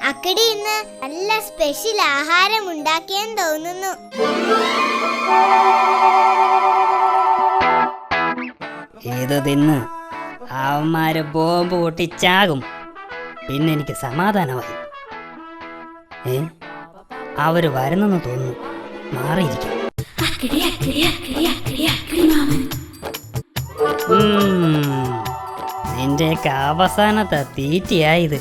അക്കടി ഇന്ന് നല്ല സ്പെഷ്യൽ ആഹാരം ഉണ്ടാക്കിയെന്ന് തോന്നുന്നു. ഇത് തിന്ന് അവന്മാര് ബോംബ് പൊട്ടിച്ചാകും. പിന്നെ എനിക്ക് സമാധാനമായി. അവര് വരുന്നെന്ന് തോന്നുന്നു. മാറിയിരിക്കും. നിന്റെയൊക്കെ അവസാനത്തെ തീറ്റിയായത്.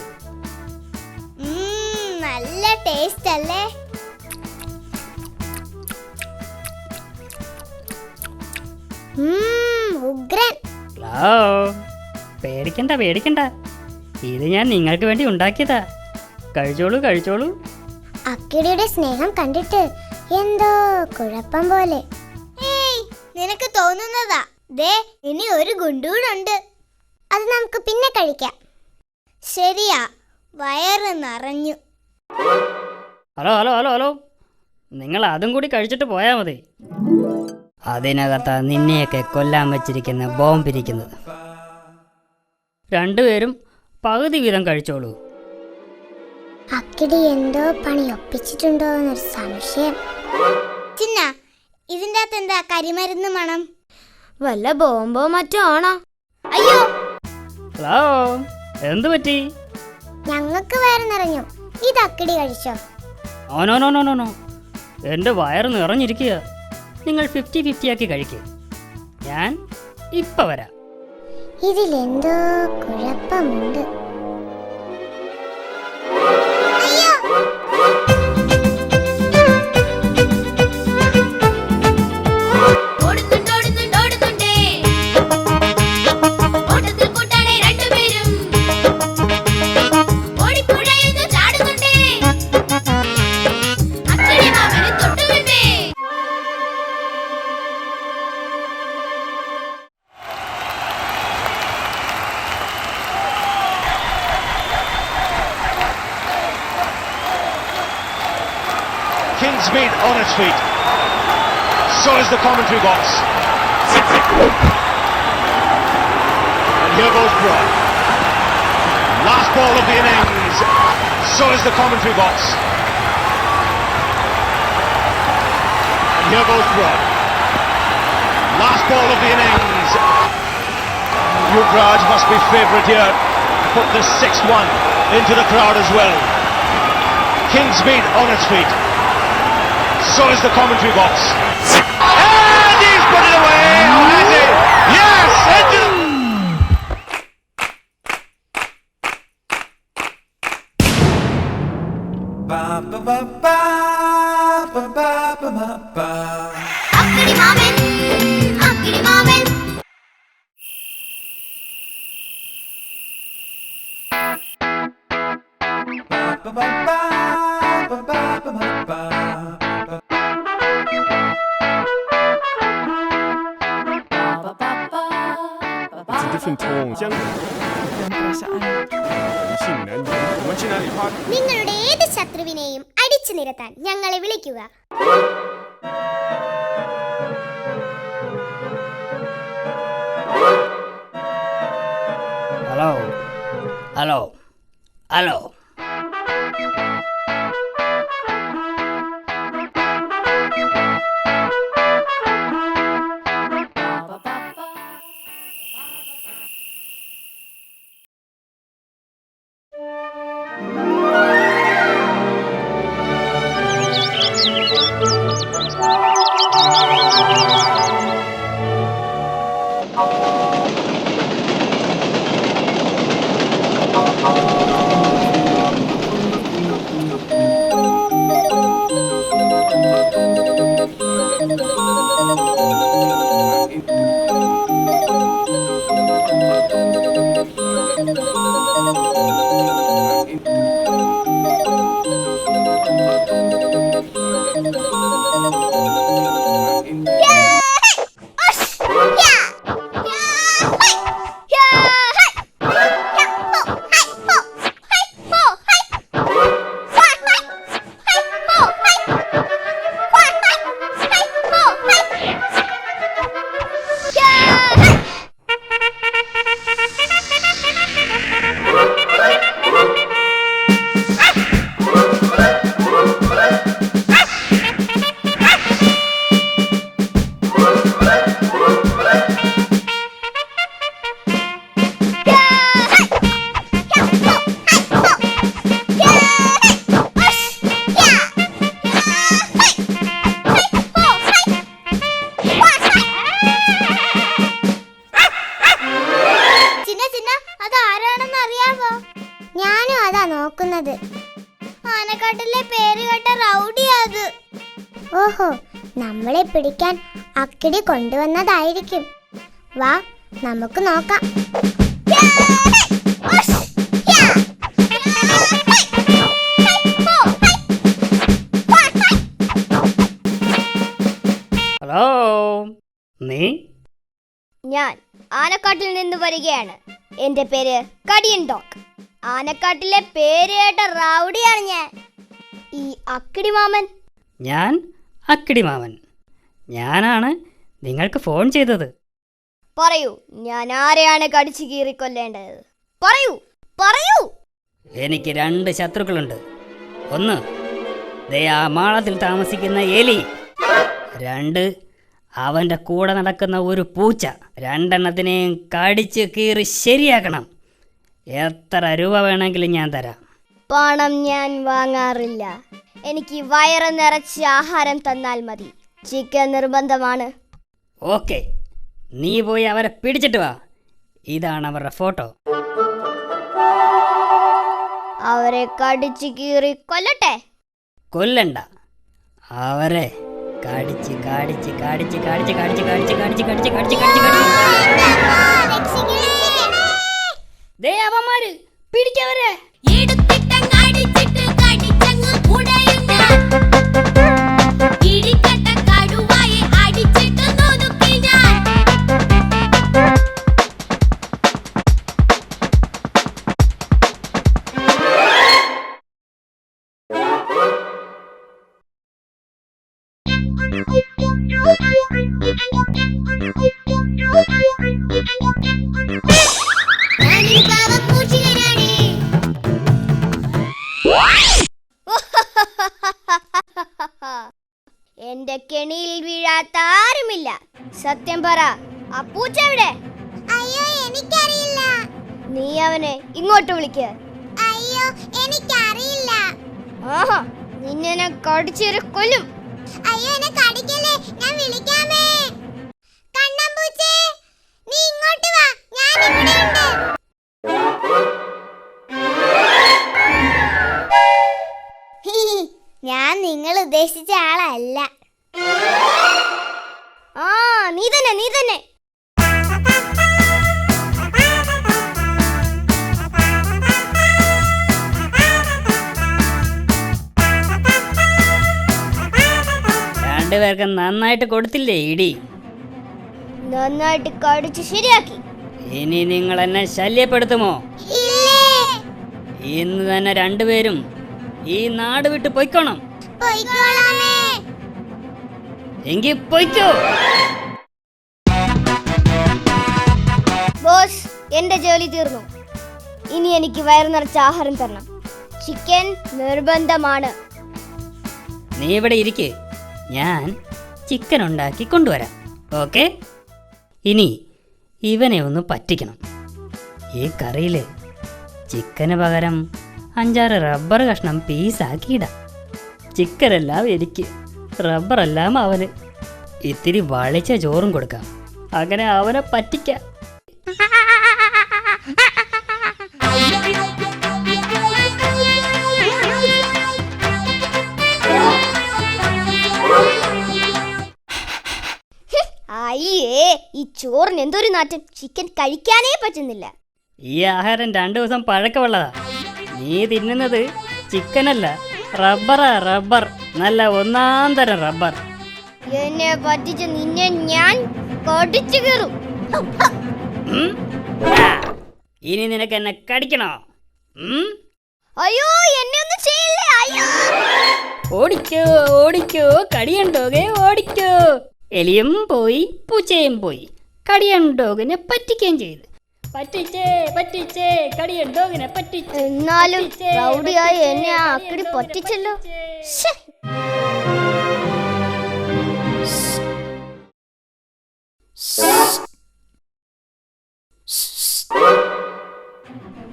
നല്ല ടേസ്റ്റ് അല്ലേ? ഉഗ്രൻ. പേടിക്കണ്ട പേടിക്കണ്ട, ഇത് ഞാൻ നിങ്ങൾക്ക് വേണ്ടി ഉണ്ടാക്കിയതാ. കഴിച്ചോളൂ കഴിച്ചോളൂ. അക്കിടിയുടെ സ്നേഹം കണ്ടിട്ട് എന്തോ കുഴപ്പം പോലെ. നിനക്ക് തോന്നുന്നതാ. ദേ ഇനി ഒരു ഗുണ്ടൂടുണ്ട്, അത് നമുക്ക് പിന്നെ കഴിക്കാം. ശരിയാ, വയറ് നിറഞ്ഞു. ഹലോ ഹലോ ഹലോ ഹലോ, നിങ്ങൾ അതും കൂടി കഴിച്ചിട്ട് പോയാൽ മതി. അതിനകത്താ നിന്നെയൊക്കെ കൊല്ലാൻ വച്ചിരിക്കുന്ന ബോംബിരിക്കുന്നത്. രണ്ടുപേരും പകുതി വീതം കഴിച്ചോളൂ. അക്കിടി എന്തോ പണി ഒപ്പിച്ചിട്ടുണ്ടോ എന്നൊരു സംശയം. ചിന്ന, ഇതിൻ്റെ അകത്ത് എന്താ കരിമരുന്ന് മണം? വല്ല ബോംബോ മറ്റോ ആണോ? അയ്യോ, ഹലോ, എന്തു പറ്റി? ഞങ്ങൾക്ക് വയറ് നിറഞ്ഞു. ഇത് അക്കിടി കഴിച്ചോ? No no no no no, എൻ്റെ വയറ് നിറഞ്ഞിരിക്കുക. നിങ്ങൾ 50-50 ആക്കി കഴിക്കുക. ഞാൻ ഇപ്പം വരാം. ഇതിലെന്തോ കുഴപ്പമുണ്ട്. Kingsmead on its feet. So is the commentary box. And here goes Broad. Last ball of the innings. So is the commentary box. And here goes Broad. Last ball of the innings. Yuvraj must be favourite here to put this 6-1 into the crowd as well. Kingsmead on its feet. So is the commentary box. And he's put it away! Oh, has he? Yes! Into അക്കിടി മാമൻ, അക്കിടി മാമൻ. നിങ്ങളുടെ ഏത് ശത്രുവിനെയും അടിച്ചു നിരത്താൻ ഞങ്ങളെ വിളിക്കുക. Hello hello hello. ആനക്കാട്ടിലെ പേര് കേട്ട റൗഡിയത്. ഓഹോ, നമ്മളെ പിടിക്കാൻ അക്കിടി കൊണ്ടുവന്നതായിരിക്കും. വാ, നമുക്ക് നോക്കാം. ഹലോ, നീ? ഞാൻ ആനക്കാട്ടിൽ നിന്ന് വരികയാണ്. എന്റെ പേര് കടിയൻ ഡോഗ്. ആനക്കാട്ടിലെ പേര് കേട്ട റൗഡിയാണ് ഞാൻ. ഈ അക്കിടി മാമൻ? ഞാൻ അക്കിടി മാമൻ. ഞാനാണ് നിങ്ങൾക്ക് ഫോൺ ചെയ്തത്. പറയൂ, ഞാൻ ആരെയാണ് കടിച്ചു കീറിക്കൊല്ലേണ്ടത്? പറയൂ പറയൂ. എനിക്ക് 2 ശത്രുക്കളുണ്ട്. ഒന്ന്, ദേ ആ മാളത്തിൽ താമസിക്കുന്ന എലി. 2, അവൻ്റെ കൂടെ നടക്കുന്ന ഒരു പൂച്ച. 2 എണ്ണത്തിനെയും കടിച്ച് കീറി ശരിയാക്കണം. എത്ര രൂപ വേണമെങ്കിലും ഞാൻ തരാം. പണം ഞാൻ വാങ്ങാറില്ല. എനിക്ക് വയറ് നിറച്ച് ആഹാരം തന്നാൽ മതി. ചിക്കൻ നിർബന്ധമാണ്. ഓക്കെ, നീ പോയി അവരെ പിടിച്ചിട്ട് വാ. ഇതാണ് അവരുടെ ഫോട്ടോ. അവരെ കടിച്ചു കീറി കൊല്ലട്ടെ? കൊല്ലണ്ട, അവരെ കടിച്ച് കാടിച്ച് കാടിച്ച് കാടിച്ച് കാടിച്ച് കാടിച്ച് കാടിച്ച് കാടിച്ച് കാടിച്ച് കാടിച്ച് ദേ അവന്മാര് പിടിക്കവരെ. എന്റെ കെണിയിൽ വീഴാത്ത ആരുമില്ല. സത്യം പറ, ആ പൂച്ച എവിടെ? അയ്യോ, എനിക്കറിയില്ല. നീ അവനെ ഇങ്ങോട്ട് വിളിക്ക്. അയ്യോ, എനിക്കറിയില്ല. ആഹാ, നിന്നെ ഞാൻ കടിച്ചേറി കൊല്ലും. അയ്യോ, എന്നെ കടിക്കല്ലേ, ഞാൻ വിളിക്കാമേ. കണ്ണമ്പൂച്ചേ, നീ ഇങ്ങോട്ട് വാ, ഞാൻ ഇവിടെയുണ്ട്. ഞാൻ നിങ്ങൾ ഉദ്ദേശിച്ച ആളല്ല. ആ, നീ തന്നെ നീ തന്നെ. രണ്ടുപേർക്കും നന്നായിട്ട് കൊടുത്തില്ലേ ഇടി? നന്നായിട്ട് കടിച്ച് ശരിയാക്കി. ഇനി നിങ്ങൾ എന്നെ ശല്യപ്പെടുത്തുമോ? ഇന്ന് തന്നെ 2 പേരും ഈ നാട് വിട്ട് പൊയ്ക്കോണം. എങ്കിൽ പൊയ്ക്കോ. ബോസ്, എന്റെ ജോലി തീർന്നു. ഇനി എനിക്ക് വയറു നിറച്ച ആഹാരം തരണം. ചിക്കൻ നിർബന്ധമാണ്. നീ ഇവിടെ ഇരിക്ക്, ഞാൻ ചിക്കൻ ഉണ്ടാക്കി കൊണ്ടുവരാം. ഓക്കെ? ഇനി ഇവനെ ഒന്ന് പറ്റിക്കണം. ഈ കറിയിൽ ചിക്കന് പകരം 5-6 റബ്ബർ കഷ്ണം പീസാക്കിയിടാം. ചിക്കനെല്ലാം എനിക്ക്, റബ്ബറെല്ലാം അവന്. ഇത്തിരി വളിച്ച ചോറും കൊടുക്കാം. അങ്ങനെ അവനെ പറ്റിക്കാം. അയ്യേ, ഈ ചോറിന് എന്തൊരു നാറ്റം. ചിക്കൻ കഴിക്കാനേ പറ്റുന്നില്ല. ഈ ആഹാരം 2 ദിവസം പഴക്കമുള്ളതാ. നീ തിന്നുന്നത് ചിക്കനല്ല, റബ്ബറാ. റബ്ബർ, നല്ല 1-ാം തരം റബ്ബർ. എന്നെ പറ്റിച്ച് നിന്നെ ഞാൻ കടിച്ചു കീറും. ഇനി നിനക്ക് എന്നെ കടിക്കണോ? അയ്യോ, എന്നെ ഒന്നും ചെയ്യില്ലേ. അയ്യോ, ഓടിക്കോ ഓടിക്കോ, കടിയണ്ടോകെ ഓടിക്കോ. എലിയും പോയി, പൂച്ചയും പോയി. കടിയണ്ടോകിനെ പറ്റിക്കുകയും ചെയ്തു. പറ്റിച്ചേ പറ്റിച്ചേ, കടിയണ്ടോകിനെ പറ്റിച്ചേ. എന്നാലും റൗഡിയായി എന്നെ ആ അക്കിടി പറ്റിച്ചല്ലോ.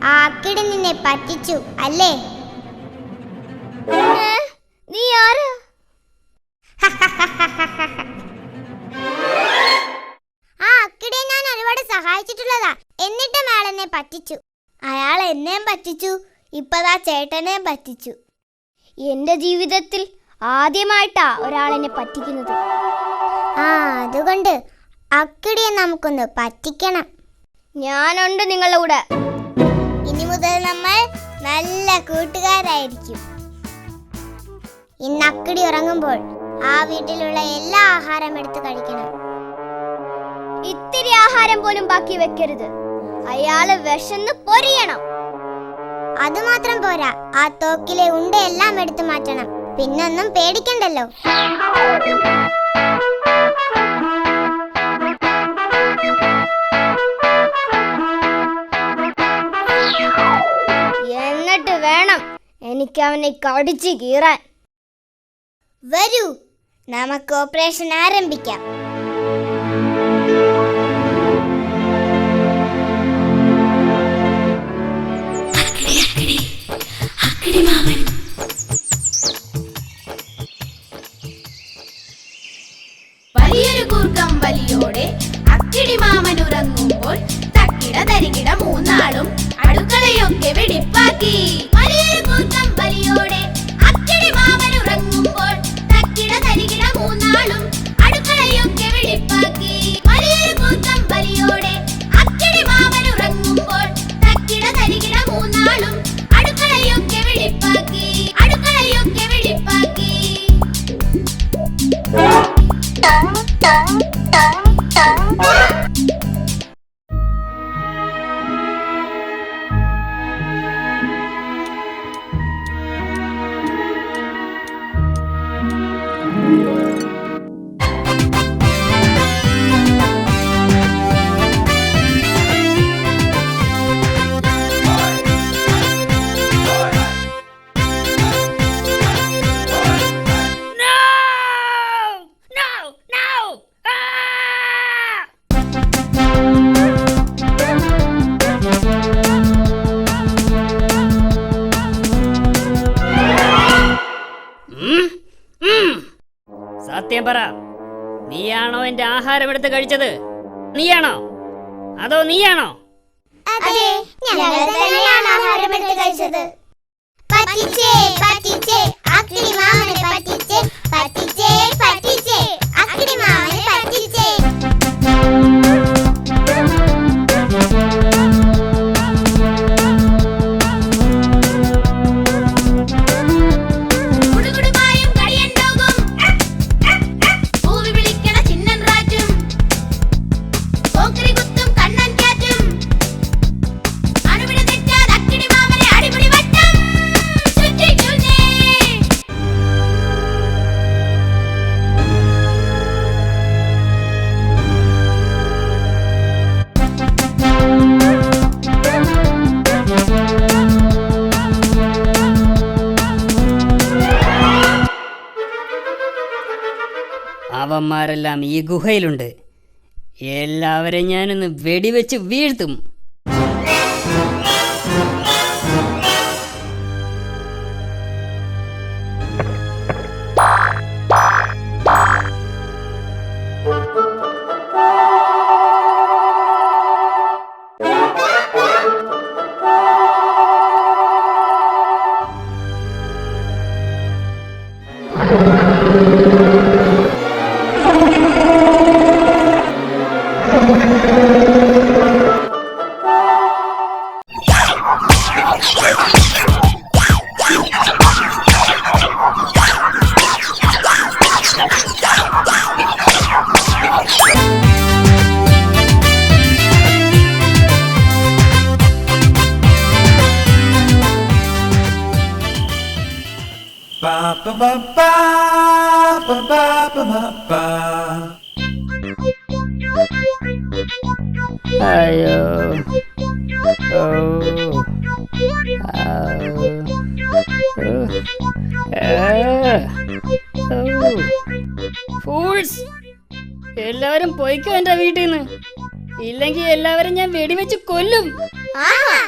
ആ അക്കിടി നിന്നെ പറ്റിച്ചു അല്ലേ? നീ ആരാ? ആ അക്കിടിയെ ഞാൻ ഒരുപാട് സഹായിച്ചിട്ടുള്ളതാ. എന്നിട്ടും അയാൾ എന്നെ പറ്റിച്ചു. അയാൾ എന്നെയും പറ്റിച്ചു, ഇപ്പതാ ചേട്ടനെയും പറ്റിച്ചു. എന്റെ ജീവിതത്തിൽ ആദ്യമായിട്ടാ ഒരാളെന്നെ പറ്റിക്കുന്നത്. അതുകൊണ്ട് അക്കിടിയെ നമുക്കൊന്ന് പറ്റിക്കണം. ഞാനുണ്ട് നിങ്ങളുടെ കൂടെ. ഇനി മുതൽ നമ്മൾ നല്ല കൂട്ടുകാരായിരിക്കും. ഇന്ന് അക്കിടി ഉറങ്ങുമ്പോൾ ആ വീട്ടിലുള്ള എല്ലാ ആഹാരം എടുത്ത് കഴിക്കണം. ഇത്തിരി ആഹാരം പോലും ബാക്കി വെക്കരുത്. അയാള് വിശന്ന് പൊരിയണം. അതുമാത്രം പോരാ, ആ തോക്കിലെ ഉണ്ടയെല്ലാം എടുത്തു മാറ്റണം. പിന്നൊന്നും പേടിക്കണ്ടല്ലോ. എന്നിട്ട് വേണം എനിക്ക് അവനെ കടിച്ചു കീറാൻ. വരൂ, നമുക്ക് ഓപ്പറേഷൻ ആരംഭിക്കാം. വലിയൊരു കൂർക്കം വലിയോടെ അക്കിടി മാമൻ ഉറങ്ങുമ്പോൾ തക്കിട തരികിട മൂന്നാളും അടുക്കളയൊക്കെ വെടിപ്പാക്കി. വലിയൊരു കൂർക്കം വലിയോടെ അക്കിടി മാമൻ ഉറങ്ങുമ്പോൾ തക്കിട തരികിട മൂന്നാളും അടുക്കളയൊക്കെ വെടിപ്പാക്കി. വലിയൊരു കൂർക്കം വലിയോടെ അക്കിടി മാമൻ ഉറങ്ങുമ്പോൾ തക്കിട തരികിട മൂന്നാളും അടുക്കളയൊക്കെ വെടിപ്പാക്കി. അടുക്കളയൊക്കെ വെടിപ്പാക്കി. സത്യം പറ, നീയാണോ എന്റെ ആഹാരം എടുത്ത് കഴിച്ചത്? നീയാണോ അതോ നീയാണോ? അതെ, ഞങ്ങൾ തന്നെയാണ് ആഹാരം എടുത്ത് കഴിച്ചത്. പറ്റിച്ചേ പറ്റിച്ചേ അക്കിടി മാമനെ പറ്റിച്ചേ, പറ്റിച്ചേ പറ്റിച്ചേ അക്കിടി മാമനെ പറ്റിച്ചേ. കുടുകുടുമായും കടിയൻ ഡോഗും പൂവി വിളിക്കണ ചിന്നൻ റാറ്റും പോക്കരി കുത്തും കണ്ണൻ ക്യാറ്റും അണുവിട തെറ്റാതെ അക്കിടി മാമനെ അടിമുടി വട്ടം ചുറ്റിക്കുന്നേ. അവന്മാരെല്ലാം ഈ ഗുഹയിലുണ്ട്. എല്ലാവരെയും ഞാനൊന്ന് വെടിവെച്ച് വീഴ്ത്തും. Ba ba ba ba ba ba ba ba ba. അയ്യോ, ഓ, ഫൂൾസ്, എല്ലാവരും പോയിക്കോ എന്റെ വീട്ടിൽ നിന്ന്. ഇല്ലെങ്കിൽ എല്ലാവരും ഞാൻ വെടിവെച്ച് കൊല്ലും. ആഹാ,